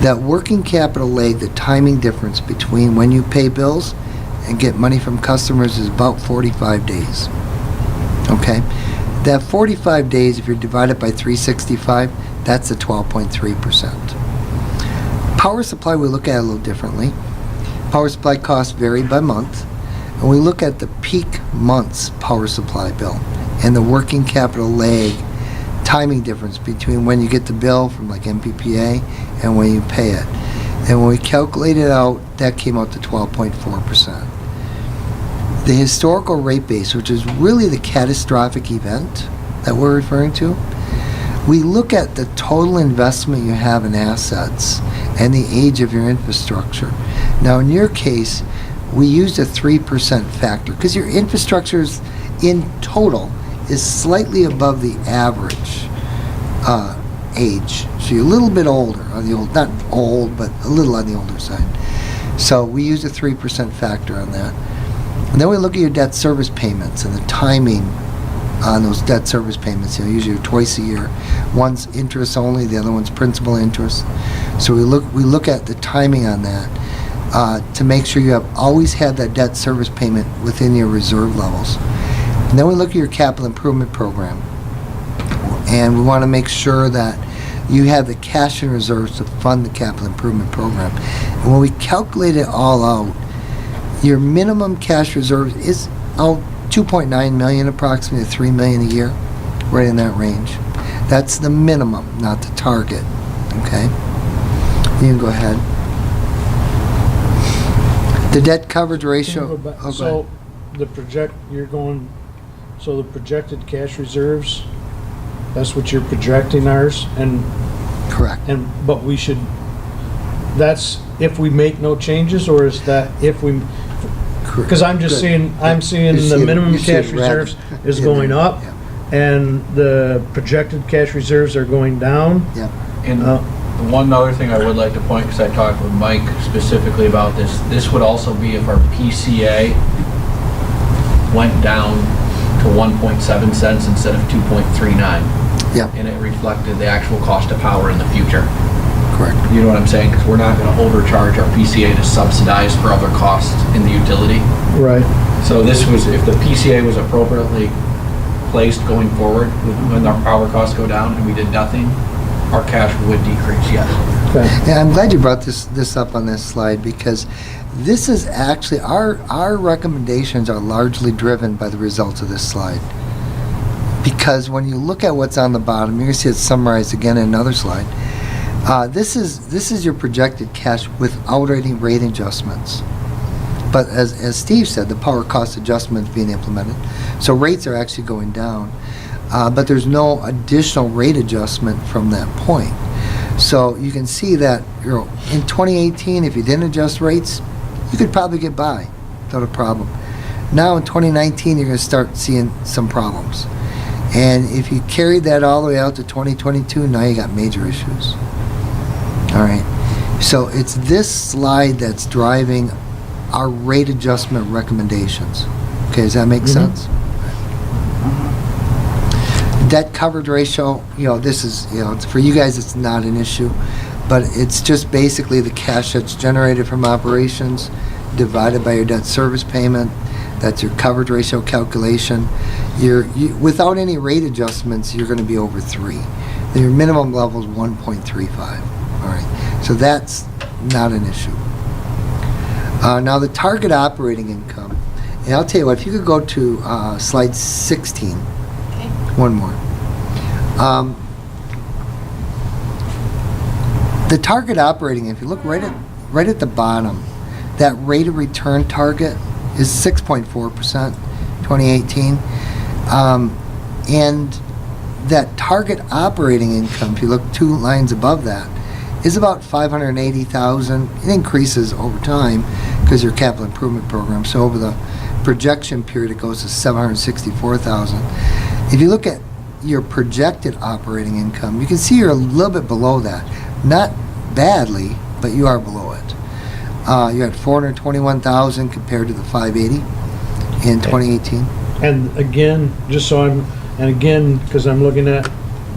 That working capital leg, the timing difference between when you pay bills and get money from customers is about 45 days. Okay? That 45 days, if you're divided by 365, that's a 12.3%. Power supply, we look at it a little differently. Power supply costs vary by month, and we look at the peak month's power supply bill and the working capital lag timing difference between when you get the bill from MPPA and when you pay it. And when we calculate it out, that came out to 12.4%. The historical rate base, which is really the catastrophic event that we're referring to, we look at the total investment you have in assets and the age of your infrastructure. Now, in your case, we used a 3% factor because your infrastructure in total is slightly above the average age. So you're a little bit older, not old, but a little on the older side. So we used a 3% factor on that. And then we look at your debt service payments and the timing on those debt service payments. Usually twice a year. One's interest only, the other one's principal interest. So we look at the timing on that to make sure you have always had that debt service payment within your reserve levels. And then we look at your capital improvement program. And we want to make sure that you have the cash and reserves to fund the capital improvement program. And when we calculate it all out, your minimum cash reserve is 2.9 million approximately, 3 million a year, right in that range. That's the minimum, not the target. Okay? You can go ahead. The debt coverage ratio. Go back. Oh, go So, ahead. you're going, so the projected cash reserves, that's what you're projecting ours, Correct. but we should, that's if we make no changes, or is that if we, because I'm just Good. seeing You the see it- minimum you see cash it red reserves is in going there. up, Yeah. and the projected cash reserves are going down. Yeah. And Uh, one other thing I would like to point, because I talked with Mike specifically about this would also be if our PCA went down to 1.7 cents instead of 2.39. Yeah, And it reflected the actual cost of power in the future. correct. You know what I'm saying? Because we're not going to overcharge our PCA to subsidize for other costs in the utility. Right. So this was, if the PCA was appropriately placed going forward, when our power costs go down and we did nothing, our cash would decrease, yes. Okay. Yeah, I'm glad you brought this up on this slide, because this is actually, our recommendations are largely driven by the results of this slide. Because when you look at what's on the bottom, you're gonna see it summarized again in another slide. This is your projected cash without any rate adjustments. But as Steve said, the power cost adjustment is being implemented, so rates are actually going down. But there's no additional rate adjustment from that point. So you can see that, in 2018, if you didn't adjust rates, you could probably get by without a problem. Now in 2019, you're going to start seeing some problems. And if you carried that all the way out to 2022, now you got major issues. All right. So it's this slide that's driving our rate adjustment recommendations. Okay, does that make sense? Debt coverage ratio, this is, it's, for you guys, it's not an issue, but it's just basically the cash that's generated from operations divided by your debt service payment. That's your coverage ratio calculation. Without any rate adjustments, you're going to be over 3. Your minimum level is 1.35. All right, so that's not an issue. Now the target operating income, and I'll tell you what, if you could go to slide 16. Okay. One more. The target operating, if you look right at the bottom, that rate of return target is 6.4%, 2018. And that target operating income, if you look 2 lines above that, is about 580,000. It increases over time because your capital improvement program. So over the projection period, it goes to 764,000. If you look at your projected operating income, you can see you're a little bit below that. Not badly, but you are below it. You're at 421,000 compared to the 580 in 2018. And again, just so because I'm looking at,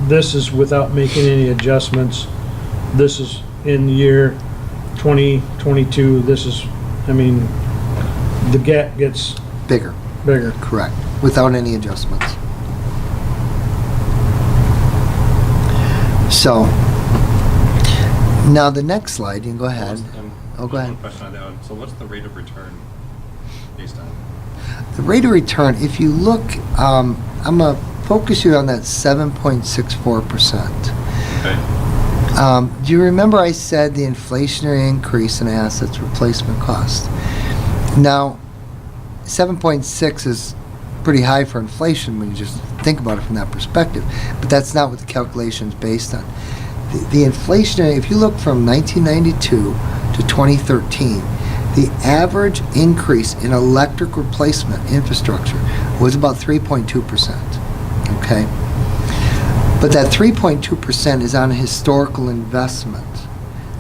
this is without making any adjustments. This is in the year 2022. This is, the gap gets Bigger, bigger. correct, without any adjustments. So, now the next slide, you can go ahead. Oh, go ahead. One question on that one. So what's the rate of return based on? The rate of return, if you look, I'm going to focus you on that 7.64%. Okay. Do you remember I said the inflationary increase in assets replacement cost? Now, 7.6 is pretty high for inflation when you just think about it from that perspective, but that's not what the calculation is based on. The inflationary, if you look from 1992 to 2013, the average increase in electric replacement infrastructure was about 3.2%, okay? But that 3.2% is on a historical investment.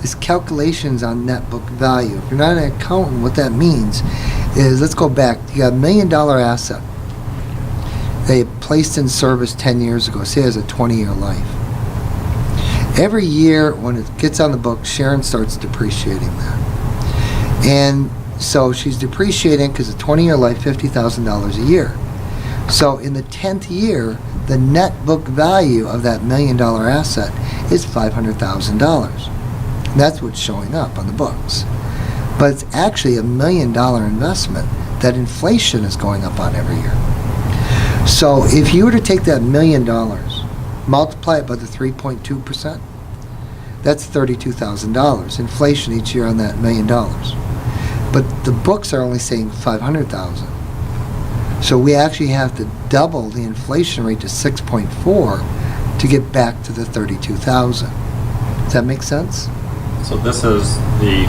This calculation's on net book value. If you're not an accountant, what that means is, let's go back. You got $1 million asset. They placed in service 10 years ago. Say it has a 20-year life. Every year when it gets on the book, Sharon starts depreciating that. And so she's depreciating, because a 20-year life, $50,000 a year. So in the 10th year, the net book value of that $1 million asset is $500,000. That's what's showing up on the books. But it's actually a $1 million investment that inflation is going up on every year. So if you were to take that $1 million, multiply it by the 3.2%, that's $32,000 inflation each year on that $1 million. But the books are only saying $500,000. So we actually have to double the inflation rate to 6.4 to get back to the 32,000. Does that make sense? So this is the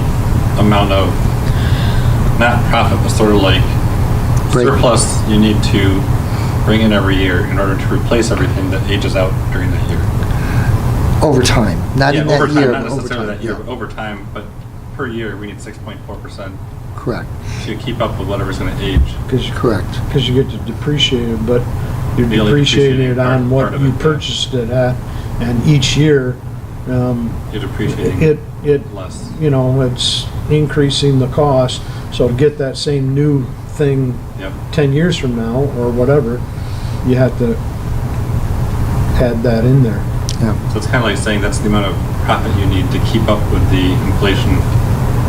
amount of, not profit, but sort of like Break. surplus you need to bring in every year in order to replace everything that ages out during that year. Over time, not Yeah, in that over time, year, not but over necessarily time. that year, Yeah. but over time, but per year, we need 6.4% Correct, to keep up with whatever's gonna age. correct. Because you get to depreciate it, but you're The only depreciating it depreciating on part what of you it, yeah. purchased it at, and each year, You're depreciating it, less. you know, it's increasing the cost, so to get that same new thing Yep. 10 years from now, or whatever, you have to add that in there. Yeah. So it's kind of like saying that's the amount of profit you need to keep up with the inflation.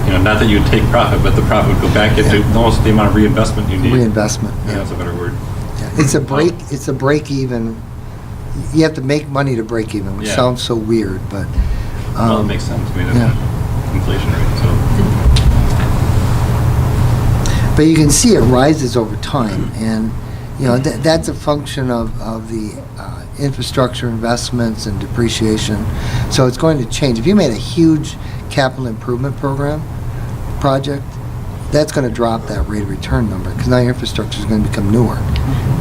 You know, not that you would take profit, but the profit would go back into almost the amount of reinvestment you need. Reinvestment, Yeah, yeah. that's a better word. It's a break even. You have to make money to break even, which Yeah. sounds so weird, but. Well, it makes sense. I mean, yeah. inflation rate, so. But you can see it rises over time, and, you know, that's a function of the infrastructure investments and depreciation. So it's going to change. If you made a huge capital improvement project, that's going to drop that rate of return number, because now your infrastructure is going to become newer.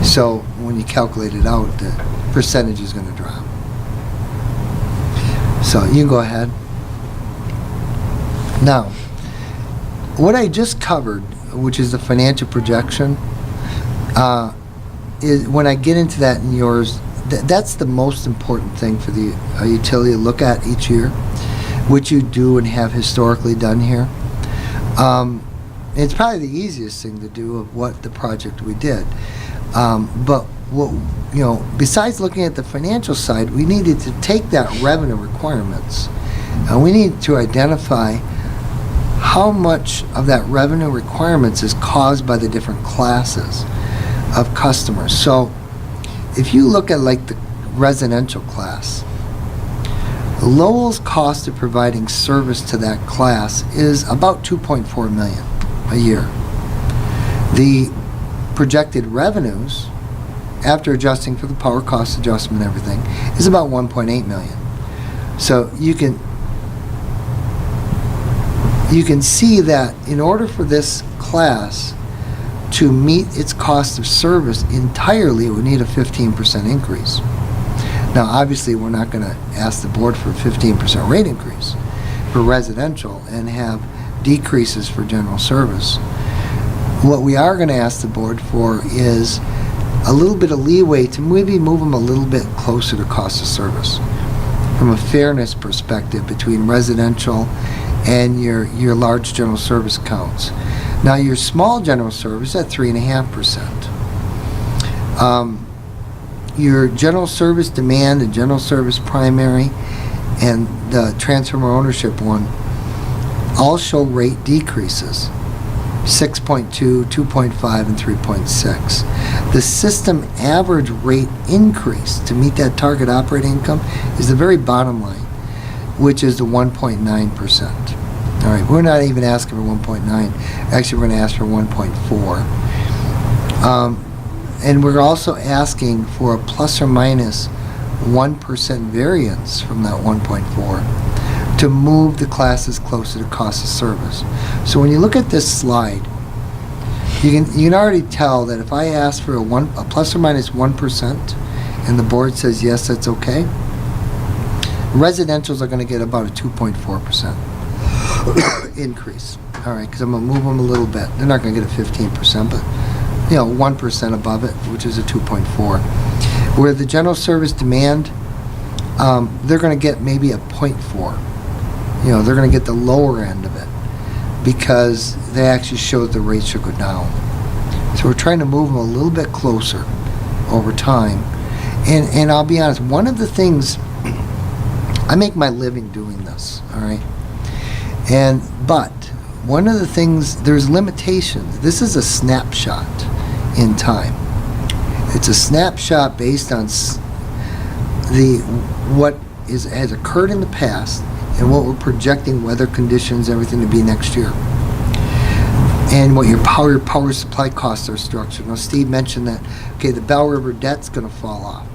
So when you calculate it out, the percentage is going to drop. So you can go ahead. Now, what I just covered, which is the financial projection, is when I get into that in yours, that's the most important thing for the utility to look at each year, which you do and have historically done here. It's probably the easiest thing to do of what the project we did. But what, you know, besides looking at the financial side, we needed to take that revenue requirements, and we need to identify how much of that revenue requirements is caused by the different classes of customers. So if you look at like the residential class, Lowell's cost of providing service to that class is about $2.4 million a year. The projected revenues, after adjusting for the power cost adjustment and everything, is about $1.8 million. So you can see that in order for this class to meet its cost of service entirely, it would need a 15% increase. Now, obviously, we're not going to ask the board for a 15% rate increase for residential and have decreases for general service. What we are going to ask the board for is a little bit of leeway to maybe move them a little bit closer to cost of service from a fairness perspective between residential and your large general service accounts. Now, your small general service at 3.5%. Your general service demand and general service primary and the transformer ownership one all show rate decreases. 6.2, 2.5, and 3.6. The system average rate increase to meet that target operating income is the very bottom line, which is the 1.9%. All right, we're not even asking for 1.9. Actually, we're going to ask for 1.4. And we're also asking for a plus or minus 1% variance from that 1.4 to move the classes closer to cost of service. So when you look at this slide, you can already tell that if I ask for a plus or minus 1% and the board says yes, that's okay, residentials are going to get about a 2.4% increase. All right, because I'm going to move them a little bit. They're not going to get a 15%, but 1% above it, which is a 2.4. Where the general service demand, they're going to get maybe a 0.4. They're going to get the lower end of it because they actually showed the rates should go down. So we're trying to move them a little bit closer over time. And I'll be honest, one of the things, I make my living doing this, all right? But one of the things, there's limitations. This is a snapshot in time. It's a snapshot based on what has occurred in the past and what we're projecting weather conditions, everything to be next year. and what your power supply costs are structured. Now, Steve mentioned that, okay, the Bell River debt's gonna fall off.